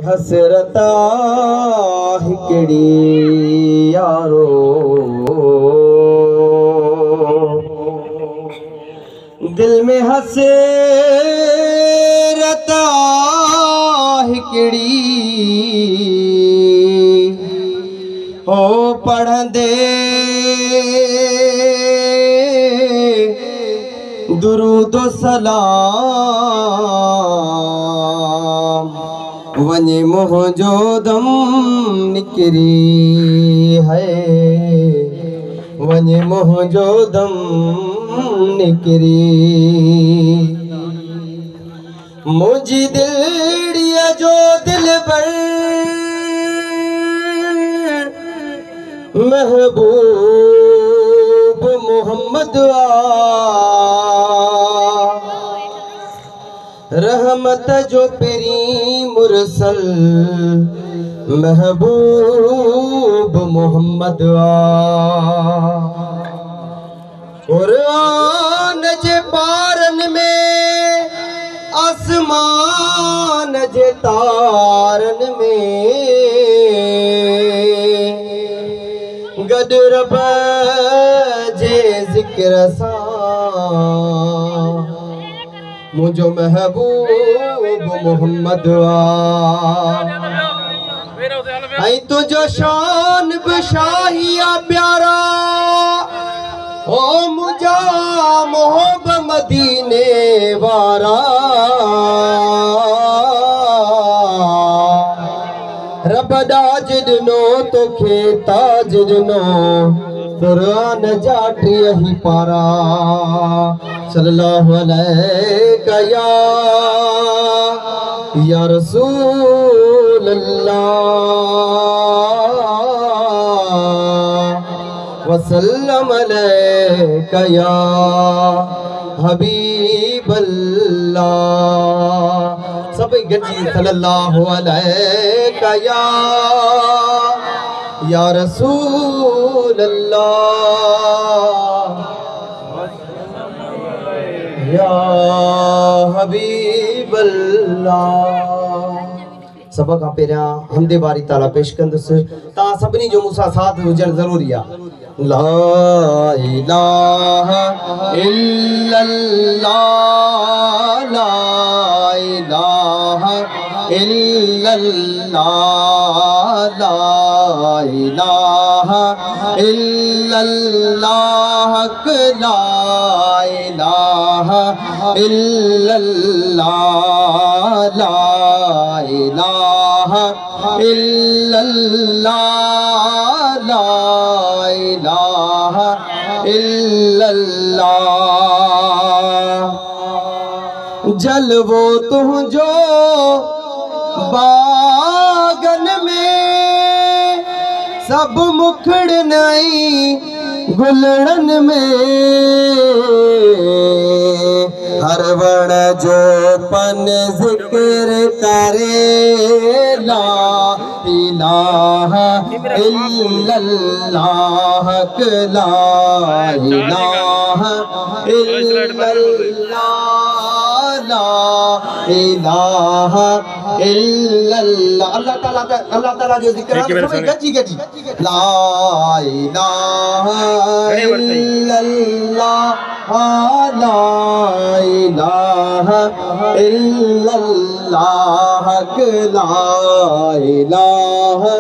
हसरता हिकड़ी यारो दिल में हसरता हिकड़ी हो पढ़ंदे दुरूद सलाम वने मुंहिंजो दम निकरी है वने मुंहिंजो दम निकरी मुझी दिलड़िया जो दिल पर महबूब मोहम्मद रहमत जो पेरी मुरसल महबूब मोहम्मद कुरान जे पारन में आसमान जे तारन में गड रब जे जिक्र सां मुझो महबूब मोहम्मद आई तुझो शान बशाहिया प्यारा ओ मुझा मोहब मदीने वारा रब दाज दिनो तोखे ताज दिनो कुरान जाटी ही पारा सल्लल्लाहु अलैका या रसूल अल्लाह वसल्लम अलैका या हबीब अल्लाह सब गजी सल्लल्लाहु अलैका या रसूल अल्लाह या हबीब अल्लाह सब का पेरिया हमदे बारी ताला पेश कंदुसि ता सबनी जो मूंसां साथ हुजण ज़रूरी आ ला इलाहा इल्लल्लाह ला इलाहा इल्लल्लाह ला इलाहा इल्लल्लाह ला इलाहा इल्लल्लाह ला इलाहा इल्लल्लाह ला इलाहा इल्लल्लाह जलवो तुझो बागन में सब मुखड़ नहीं गुलड़न में हर वण जो पन जिक्र करे ला इलाहा इल्लल्लाह ला इलाहा इल्लल्लाह ला इलाहा इल्लल्लाह अल्लाह ताला जो जिक्र है गजी गजी ला इलाहा इल्लल्लाह ला इलाहा इल्लल्लाह ला इलाहा